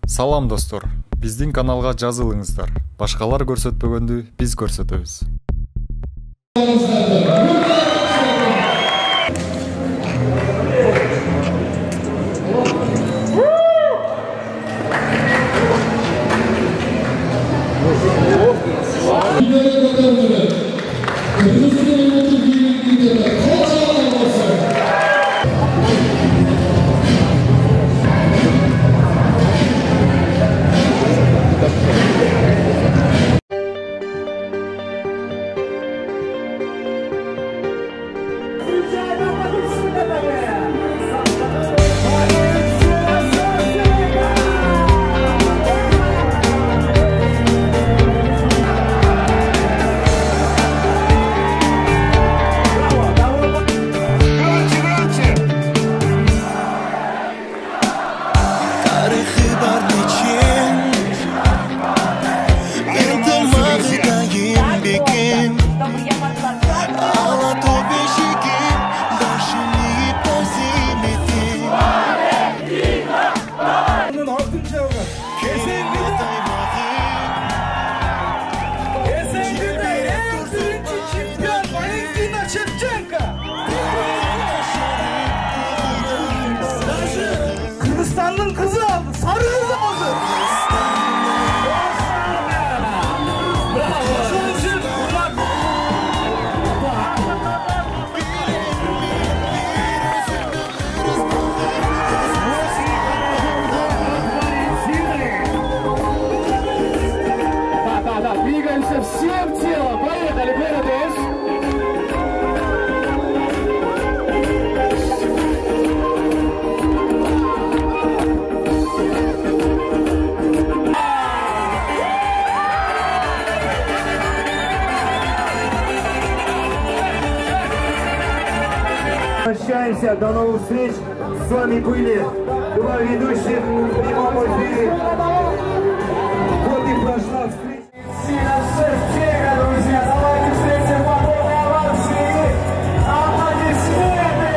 Салам достор, биздин каналга жазылыңыздар. Башкалар көрсөтпөгөндү биз көрсөтөбүз. Kırgızistan'ın kızı aldı. Sarı kızı aldı. Двигаемся всем телом. Поехали, вперед! Прощаемся, до новых встреч. С вами были два ведущих в прямом эфире. Вот и прошла встреча. Друзья, давайте встретим подобные овации. Аплодисменты!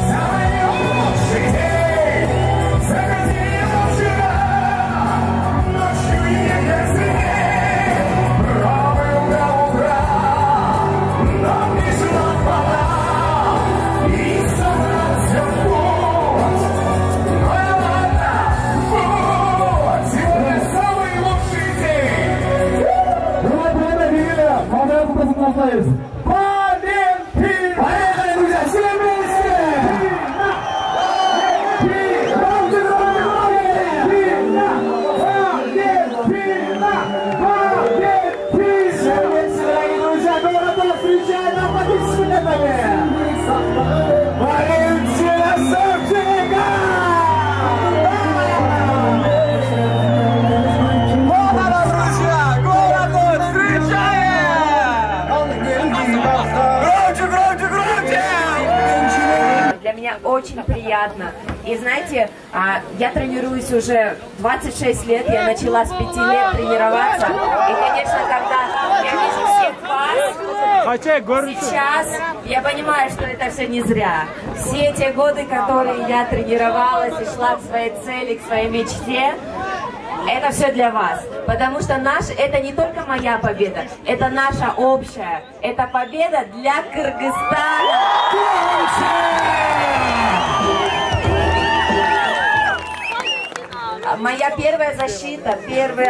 Самый лучший день! Заходи вчера! Ночью ехать сильней! Правый угол утра! Нам не ждать пора! И собраться в путь! Ну и ладно! Вот! Сегодня самый лучший день! Давай, Валентин! Поехали, друзья! Все вместе! Для меня очень приятно. И знаете, я тренируюсь уже 26 лет, я начала с 5 лет тренироваться. И, конечно, когда я вижу всех вас, сейчас я понимаю, что это все не зря. Все те годы, которые я тренировалась и шла к своей цели, к своей мечте, это все для вас. Потому что это не только моя победа, это наша общая. Это победа для Кыргызстана. Моя первая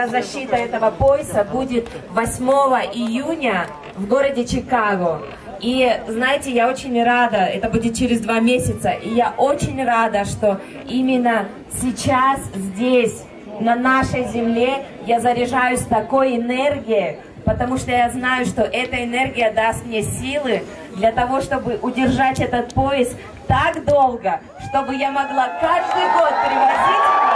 защита этого пояса будет 8 июня в городе Чикаго. И знаете, я очень рада, это будет через 2 месяца, и я очень рада, что именно сейчас здесь, на нашей земле, я заряжаюсь такой энергией, потому что я знаю, что эта энергия даст мне силы для того, чтобы удержать этот пояс так долго, чтобы я могла каждый год привозить его.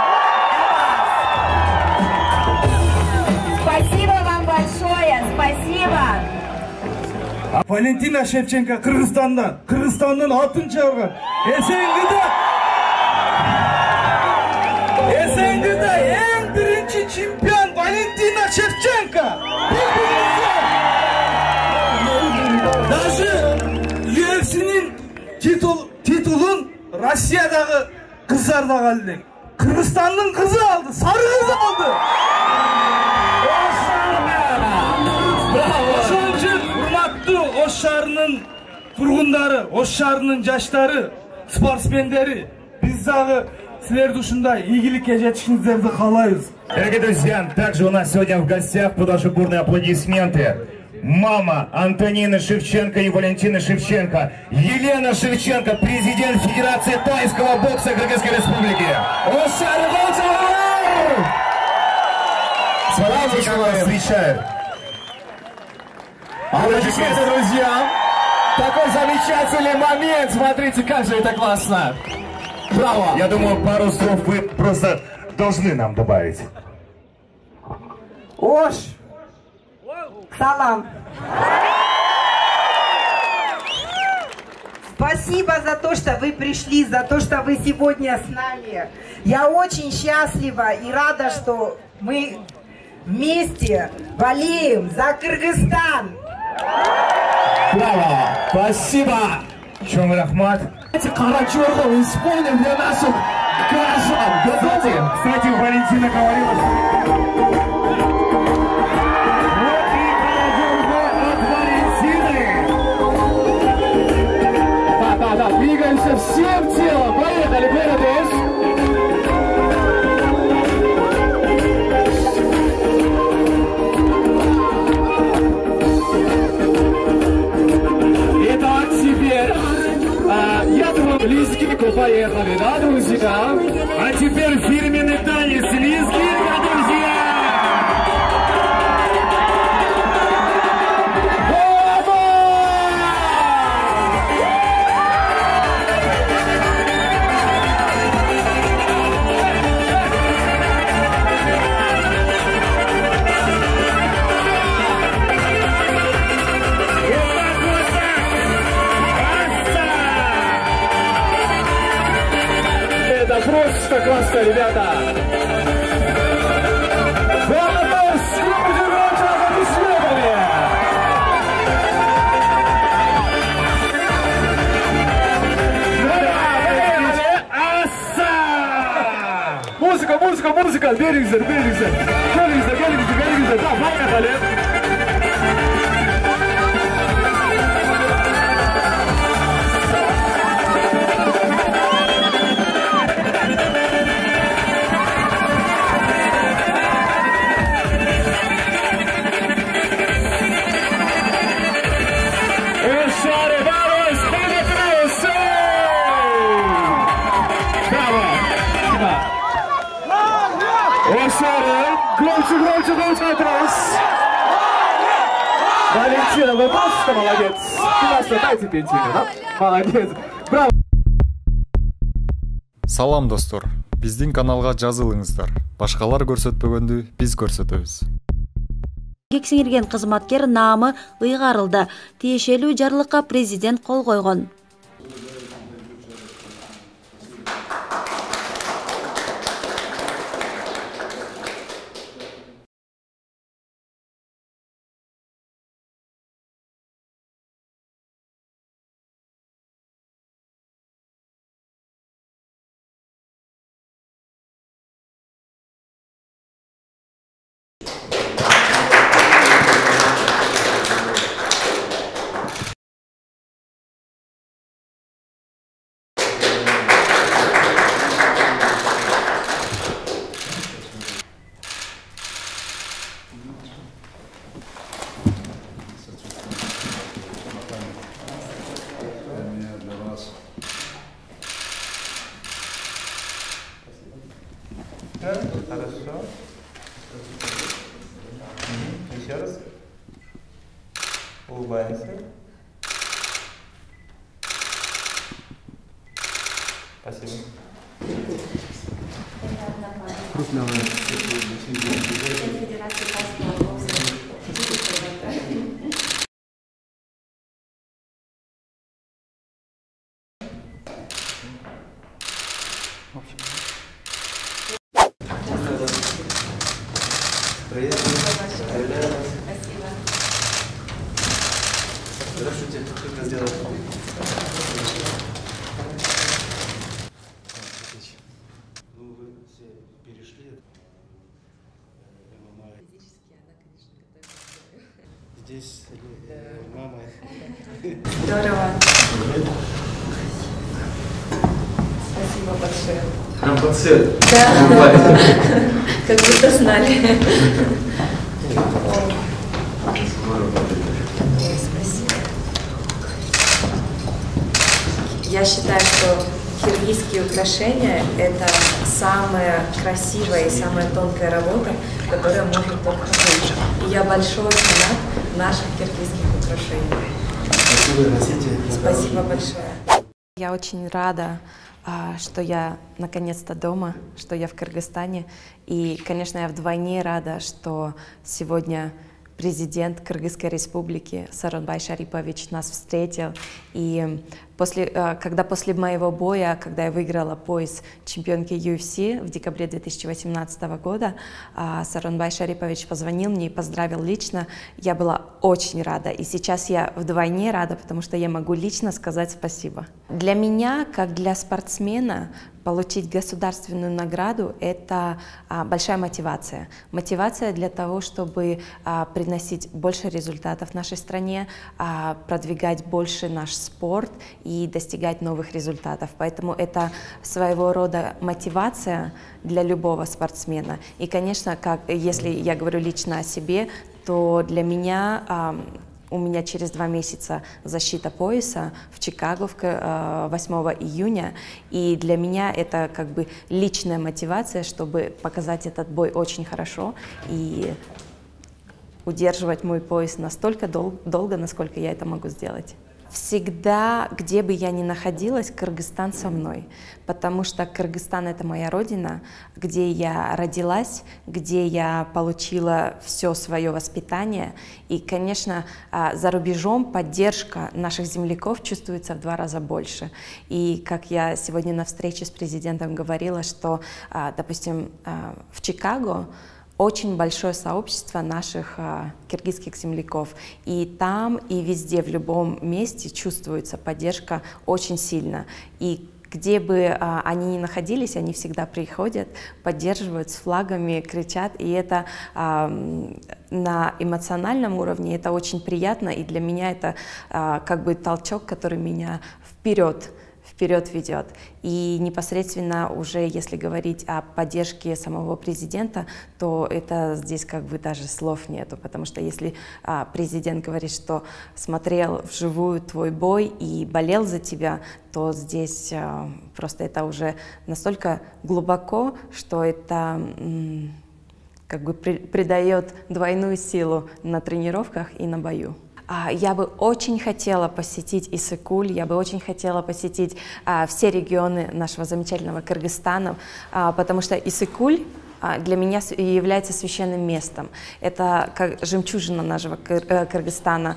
Спасибо вам большое, спасибо. Валентина Шевченко Кыргызстандан алтын чыгарган. Эсенгида эң биринчи чемпион Валентина Шевченко. Даже UFC'nin titulun Россиядагы Kızlar da geldi. Kırgızistan'ın kızı aldı. Sarı kızı aldı. Ошол үчүн урматтуу Ош шаарынын тургундары, Ош шаарынын жаштары, спортсмендери, биз дагы силерди ушундай ийгиликке жетишиңиздерди каалайбыз. Дорогие друзья, также у нас сегодня в гостях под ваши бурные аплодисменты мама Антонины Шевченко и Валентины Шевченко, Елена Шевченко, президент Федерации тайского бокса Кыргызской Республики. Сразу вас встречают. Аплодисменты, друзья! Такой замечательный момент! Смотрите, как же это классно! Браво! Я думаю, пару слов вы просто должны нам добавить. Ош! Салам! Спасибо за то, что вы пришли, за то, что вы сегодня с нами. Я очень счастлива и рада, что мы вместе болеем за Кыргызстан. Браво! Спасибо! Чон рахмат. Карачёрова исполним для наших горожан. Готовы? Кстати, Валентина говорила, вот и от Валентины. Да, двигаемся всем телом. Поехали, Бередеш. Итак, теперь, я думаю, лизгинку поехали, да, друзья? А теперь фирменный танец лизгинка, друзья! Просто классно, ребята! Браво! Сколько аплодисментами! Музыка! Беріңіздер! Келіңіздер! Да, поехали! Громче, вопрос. Валентина, вы просто молодец. Классно, дайте пенсию, да? Молодец. Браво. Салам достор, биздин каналга жазылыңыздар. Башкалар көрсөтпөгөндү биз көрсөтөбүз. Еңбек сіңірген қызматкер наамы ыйгарылды. Тиешелүү жарлыкка президент кол койгон. Хорошо. Еще раз. Улыбаемся. Спасибо. Привет. Спасибо. Здравствуйте. Только сделать. Здесь мама. Здорово. Спасибо большое. Прям под цвет. Да. Как будто знали. Спасибо. Я считаю, что киргизские украшения – это самая красивая и самая тонкая работа, которая может только быть. И я большой фанат наших киргизских украшений. Спасибо, носите. Спасибо большое. Я очень рада, что я наконец-то дома, что я в Кыргызстане. И, конечно, я вдвойне рада, что сегодня президент Кыргызской республики Сооронбай Шарипович нас встретил. И когда после моего боя, когда я выиграла пояс чемпионки UFC в декабре 2018 года, Сооронбай Шарипович позвонил мне и поздравил лично. Я была очень рада. И сейчас я вдвойне рада, потому что я могу лично сказать спасибо. Для меня, как для спортсмена, получить государственную награду – это большая мотивация. Мотивация для того, чтобы приносить больше результатов в нашей стране, продвигать больше наш спорт и достигать новых результатов. Поэтому это своего рода мотивация для любого спортсмена. И, конечно, если я говорю лично о себе, то для меня у меня через 2 месяца защита пояса в Чикаго 8 июня. И для меня это как бы личная мотивация, чтобы показать этот бой очень хорошо и удерживать мой пояс настолько долго, насколько я это могу сделать. Всегда, где бы я ни находилась, Кыргызстан со мной, потому что Кыргызстан — это моя родина, где я родилась, где я получила все свое воспитание. И, конечно, за рубежом поддержка наших земляков чувствуется в 2 раза больше. И как я сегодня на встрече с президентом говорила, что, допустим, в Чикаго очень большое сообщество наших киргизских земляков. И там, и везде, в любом месте чувствуется поддержка очень сильно. И где бы они ни находились, они всегда приходят, поддерживают с флагами, кричат. И это на эмоциональном уровне это очень приятно. И для меня это как бы толчок, который меня вперед ведет. И непосредственно уже, если говорить о поддержке самого президента, то это здесь как бы даже слов нету, потому что если президент говорит, что смотрел вживую твой бой и болел за тебя, то здесь просто это уже настолько глубоко, что это как бы придает двойную силу на тренировках и на бою. Я бы очень хотела посетить Иссык-Куль, я бы очень хотела посетить все регионы нашего замечательного Кыргызстана, потому что Иссык-Куль для меня является священным местом. Это как жемчужина нашего Кыргызстана.